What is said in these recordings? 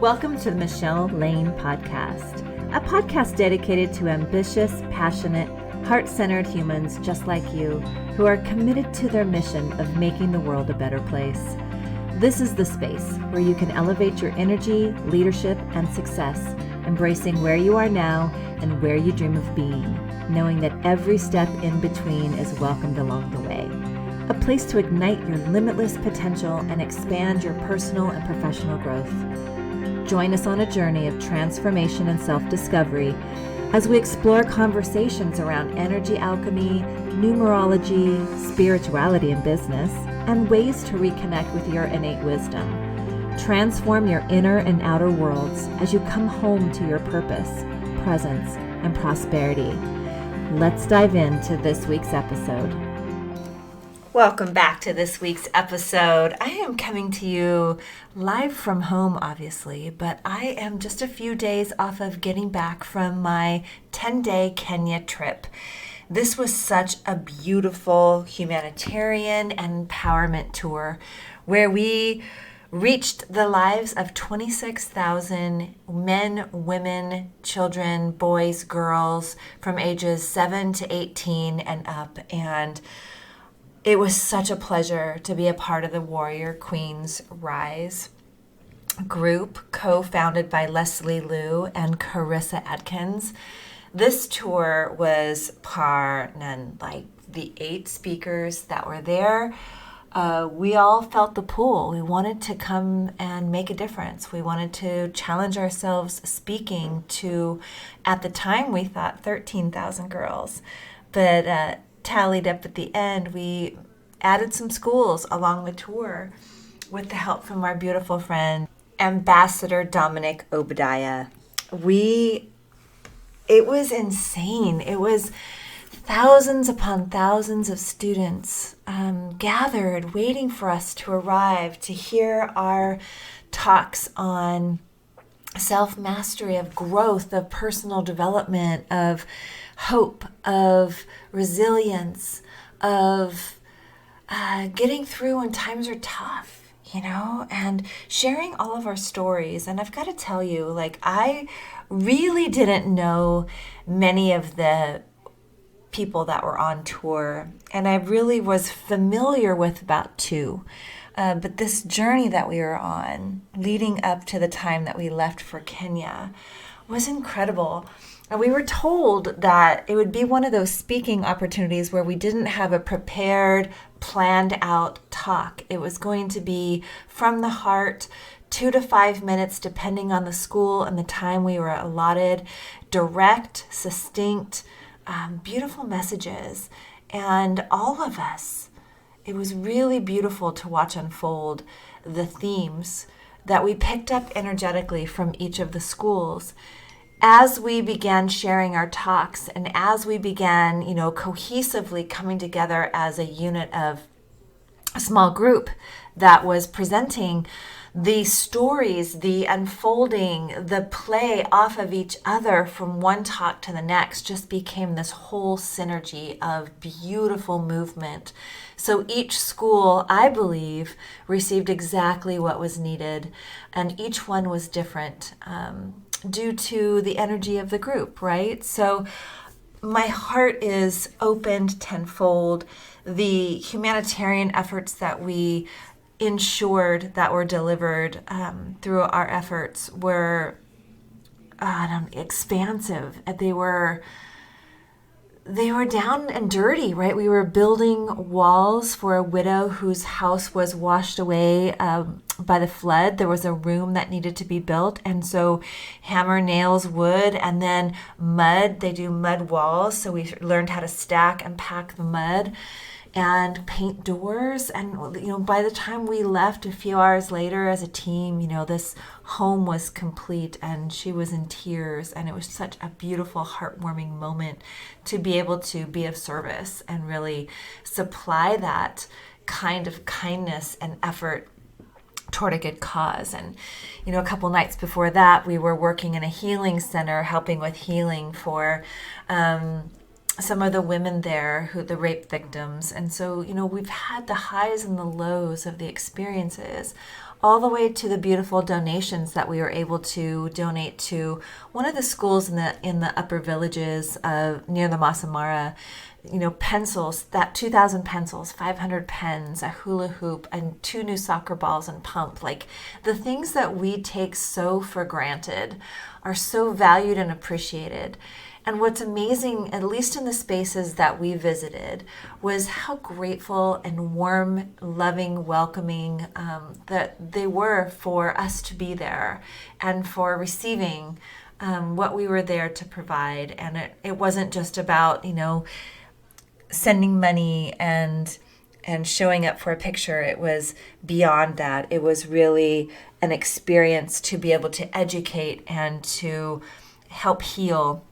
Welcome to the Michele Laine podcast, a podcast dedicated to ambitious, passionate, heart-centered humans just like you who are committed to their mission of making the world a better place. This is the space where you can elevate your energy, leadership, and success, embracing where you are now and where you dream of being, knowing that every step in between is welcomed along the way. A place to ignite your limitless potential and expand your personal and professional growth. Join us on a journey of transformation and self-discovery as we explore conversations around energy alchemy, numerology, spirituality and business, and ways to reconnect with your innate wisdom. Transform your inner and outer worlds as you come home to your purpose, presence, and prosperity. Let's dive into this week's episode. Welcome back to this week's episode. I am coming to you live from home, obviously, but I am just a few days off of getting back from my 10-day Kenya trip. This was such a beautiful humanitarian and empowerment tour where we reached the lives of 26,000 men, women, children, boys, girls from ages 7 to 18 and up. And it was such a pleasure to be a part of the Warrior Queens Rise group, co-founded by Leslie Liu and Carissa Atkins. This tour was par none. Like the 8 speakers that were there, we all felt the pull. We wanted to come and make a difference. We wanted to challenge ourselves speaking to, at the time we thought 13,000 girls, but tallied up at the end, we added some schools along the tour with the help from our beautiful friend, Ambassador Dominic Obadiah. It was insane. It was thousands upon thousands of students gathered, waiting for us to arrive to hear our talks on self-mastery, of growth, of personal development, of hope, of resilience, of getting through when times are tough, and sharing all of our stories. And I've got to tell you, I really didn't know many of the people that were on tour, and I really was familiar with about 2. But this journey that we were on, leading up to the time that we left for Kenya, was incredible. And we were told that it would be one of those speaking opportunities where we didn't have a prepared, planned out talk. It was going to be from the heart, 2 to 5 minutes, depending on the school and the time we were allotted, direct, succinct, beautiful messages. And all of us, it was really beautiful to watch unfold the themes that we picked up energetically from each of the schools. As we began sharing our talks and as we began, cohesively coming together as a unit of a small group that was presenting the stories, the unfolding, the play off of each other from one talk to the next just became this whole synergy of beautiful movement. So each school, I believe, received exactly what was needed, and each one was different due to the energy of the group, right? So my heart is opened tenfold. The humanitarian efforts that we ensured that were delivered through our efforts were expansive. They were down and dirty, right? We were building walls for a widow whose house was washed away by the flood. There was a room that needed to be built. And so hammer, nails, wood, and then mud. They do mud walls. So we learned how to stack and pack the mud and paint doors. And, by the time we left a few hours later as a team, this home was complete and she was in tears. And it was such a beautiful, heartwarming moment to be able to be of service and really supply that kind of kindness and effort toward a good cause. And, a couple nights before that, we were working in a healing center, helping with healing for some of the women there, the rape victims. And so, we've had the highs and the lows of the experiences all the way to the beautiful donations that we were able to donate to one of the schools in the upper villages near the Masamara. Pencils, that 2,000 pencils, 500 pens, a hula hoop, and 2 new soccer balls and pump. Like, the things that we take so for granted are so valued and appreciated. And what's amazing, at least in the spaces that we visited, was how grateful and warm, loving, welcoming that they were for us to be there and for receiving what we were there to provide. And it wasn't just about, sending money and showing up for a picture. It was beyond that. It was really an experience to be able to educate and to help heal,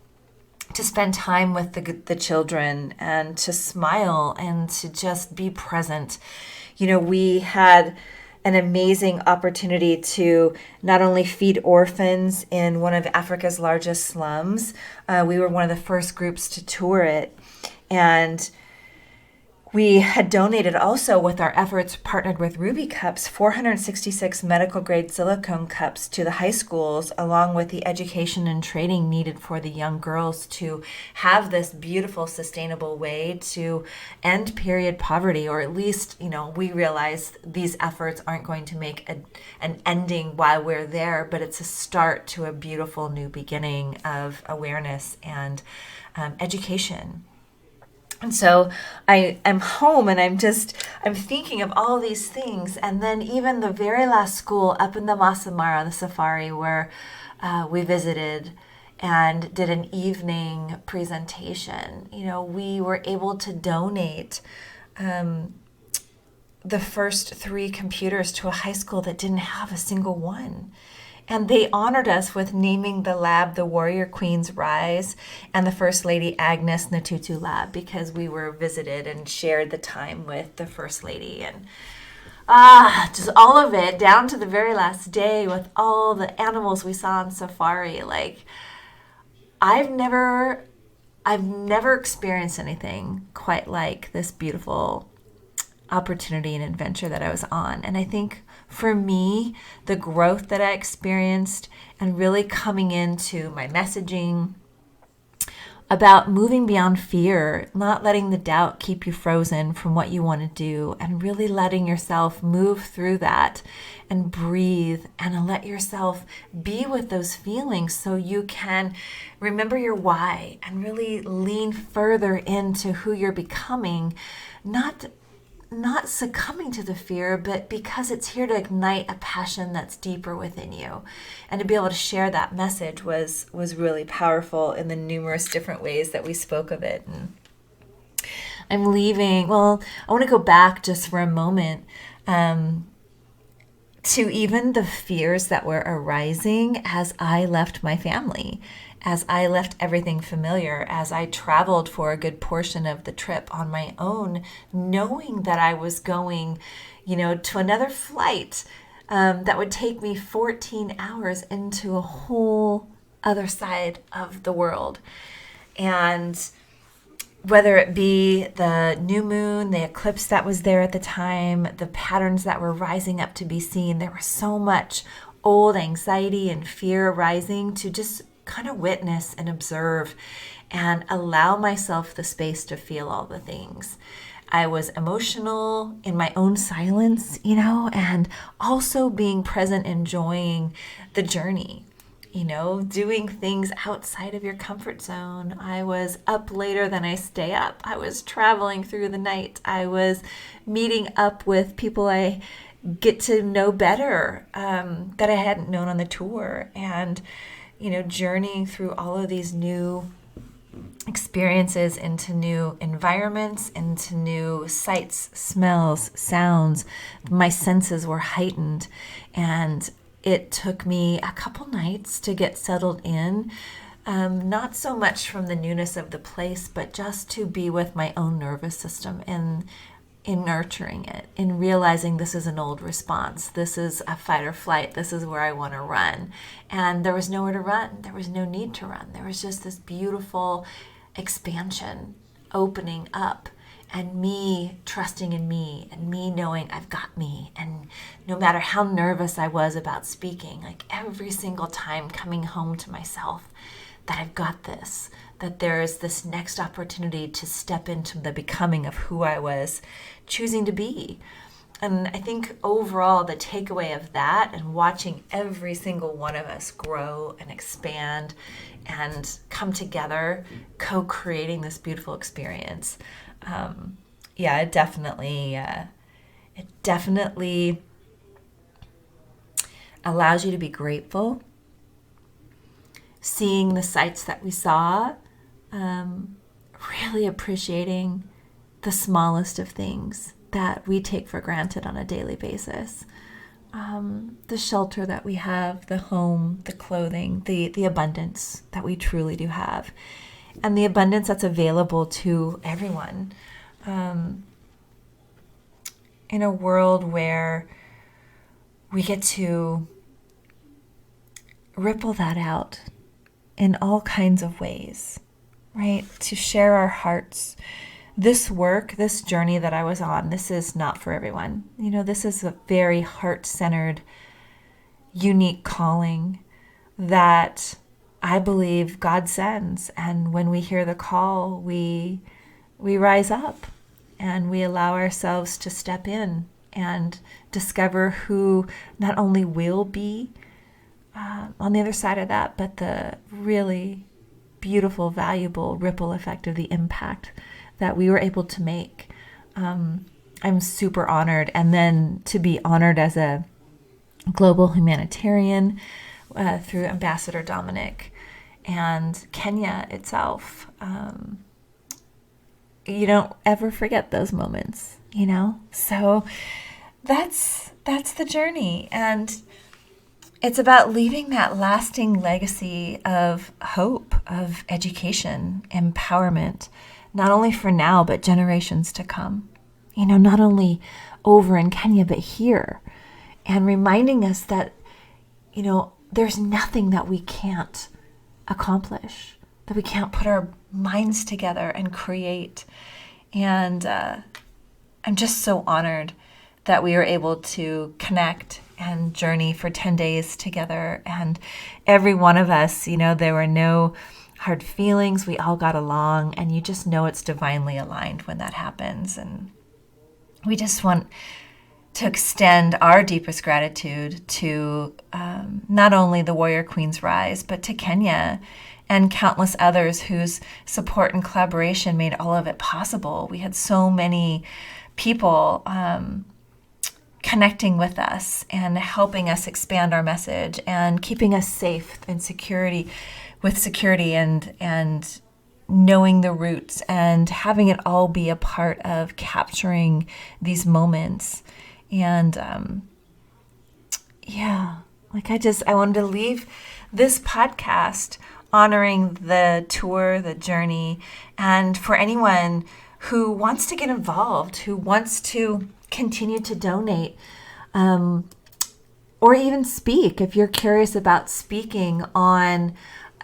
to spend time with the children and to smile and to just be present. We had an amazing opportunity to not only feed orphans in one of Africa's largest slums. We were one of the first groups to tour it. And we had donated also, with our efforts, partnered with Ruby Cups, 466 medical grade silicone cups to the high schools, along with the education and training needed for the young girls to have this beautiful, sustainable way to end period poverty, or at least, we realize these efforts aren't going to make an ending while we're there, but it's a start to a beautiful new beginning of awareness and education. And so I am home and I'm thinking of all these things. And then even the very last school up in the Masamara, the safari, where we visited and did an evening presentation, we were able to donate the first 3 computers to a high school that didn't have a single one. And they honored us with naming the lab the Warrior Queens Rise and the First Lady Agnes Natutu Lab, because we were visited and shared the time with the First Lady. And just all of it, down to the very last day with all the animals we saw on safari. Like, I've never experienced anything quite like this beautiful opportunity and adventure that I was on. And I think for me, the growth that I experienced and really coming into my messaging about moving beyond fear, not letting the doubt keep you frozen from what you want to do, and really letting yourself move through that and breathe and let yourself be with those feelings so you can remember your why and really lean further into who you're becoming, not succumbing to the fear, but because it's here to ignite a passion that's deeper within you. And to be able to share that message was really powerful in the numerous different ways that we spoke of it. And I'm leaving. Well, I want to go back just for a moment to even the fears that were arising as I left my family, as I left everything familiar, as I traveled for a good portion of the trip on my own, knowing that I was going, to another flight that would take me 14 hours into a whole other side of the world. And whether it be the new moon, the eclipse that was there at the time, the patterns that were rising up to be seen, there was so much old anxiety and fear rising to just kind of witness and observe and allow myself the space to feel all the things. I was emotional in my own silence, and also being present, enjoying the journey, doing things outside of your comfort zone. I was up later than I stay up. I was traveling through the night. I was meeting up with people I get to know better that I hadn't known on the tour, and journeying through all of these new experiences into new environments, into new sights, smells, sounds. My senses were heightened, and it took me a couple nights to get settled in, not so much from the newness of the place, but just to be with my own nervous system and in nurturing it, in realizing this is an old response. This is a fight or flight. This is where I want to run. And there was nowhere to run. There was no need to run. There was just this beautiful expansion, opening up, and me trusting in me and me knowing I've got me. And no matter how nervous I was about speaking, like every single time coming home to myself, that I've got this, that there is this next opportunity to step into the becoming of who I was choosing to be. And I think overall the takeaway of that and watching every single one of us grow and expand and come together, co-creating this beautiful experience. It definitely allows you to be grateful. Seeing the sights that we saw, really appreciating the smallest of things that we take for granted on a daily basis. The shelter that we have, the home, the clothing, the abundance that we truly do have, and the abundance that's available to everyone. In a world where we get to ripple that out in all kinds of ways, right? To share our hearts. This work, this journey that I was on, this is not for everyone. This is a very heart-centered, unique calling that I believe God sends. And when we hear the call, we rise up and we allow ourselves to step in and discover who not only will be on the other side of that, but the really beautiful, valuable ripple effect of the impact that we were able to make. I'm super honored. And then to be honored as a global humanitarian through Ambassador Dominic and Kenya itself. You don't ever forget those moments, So that's the journey. And it's about leaving that lasting legacy of hope, of education, empowerment, not only for now, but generations to come. Not only over in Kenya, but here. And reminding us that, there's nothing that we can't accomplish, that we can't put our minds together and create. And I'm just so honored that we were able to connect and journey for 10 days together. And every one of us, there were no hard feelings. We all got along, and you just know it's divinely aligned when that happens. And we just want to extend our deepest gratitude to not only the Warrior Queens Rise, but to Kenya and countless others whose support and collaboration made all of it possible. We had so many people connecting with us and helping us expand our message and keeping us safe and security and knowing the roots and having it all be a part of capturing these moments. And I wanted to leave this podcast honoring the tour, the journey, and for anyone who wants to get involved, who wants to continue to donate, or even speak. If you're curious about speaking on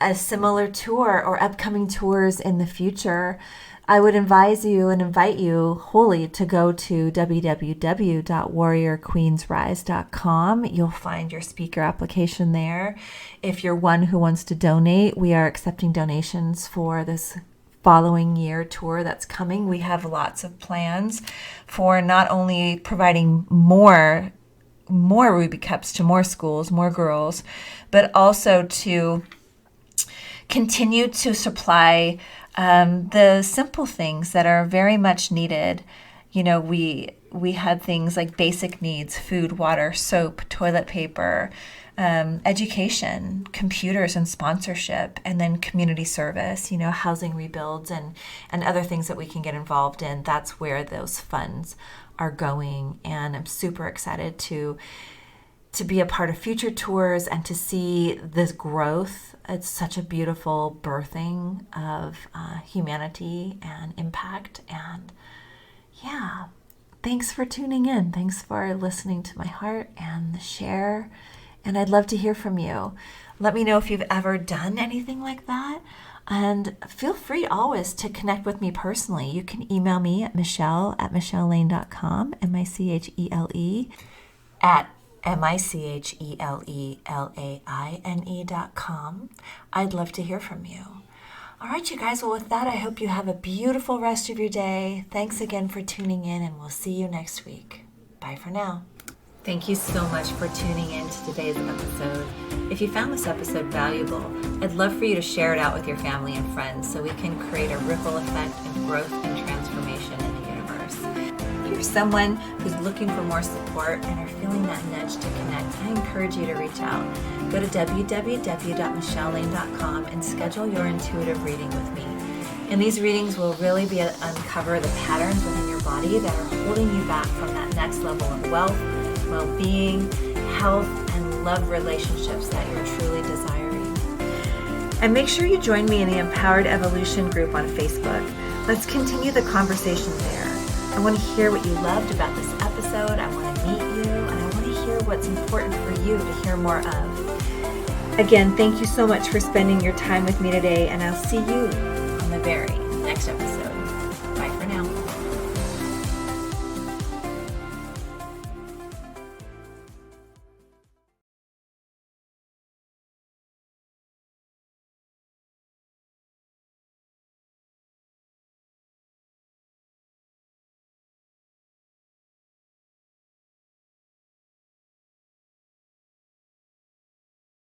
a similar tour or upcoming tours in the future, I would advise you and invite you wholly to go to www.warriorqueensrise.com. You'll find your speaker application there. If you're one who wants to donate, we are accepting donations for this following year tour that's coming. We have lots of plans for not only providing more Ruby Cups to more schools, more girls, but also to continue to supply the simple things that are very much needed. We had things like basic needs: food, water, soap, toilet paper, education, computers and sponsorship, and then community service, housing rebuilds and other things that we can get involved in. That's where those funds are going. And I'm super excited to be a part of future tours and to see this growth. It's such a beautiful birthing of humanity and impact. And thanks for tuning in. Thanks for listening to my heart and the share. And I'd love to hear from you. Let me know if you've ever done anything like that. And feel free always to connect with me personally. You can email me at michele@micheleLaine.com, MICHELE at MICHELELAINE.com. I'd love to hear from you. All right, you guys. Well, with that, I hope you have a beautiful rest of your day. Thanks again for tuning in, and we'll see you next week. Bye for now. Thank you so much for tuning in to today's episode. If you found this episode valuable, I'd love for you to share it out with your family and friends so we can create a ripple effect of growth and transformation in the universe. If you're someone who's looking for more support and are feeling that nudge to connect, I encourage you to reach out. Go to www.michelelaine.com and schedule your intuitive reading with me. And these readings will really be uncover the patterns within your body that are holding you back from that next level of wealth, well-being, health, and love relationships that you're truly desiring. And make sure you join me in the Empowered Evolution group on Facebook. Let's continue the conversation there. I want to hear what you loved about this episode. I want to meet you, and I want to hear what's important for you to hear more of. Again, thank you so much for spending your time with me today, and I'll see you on the very next episode.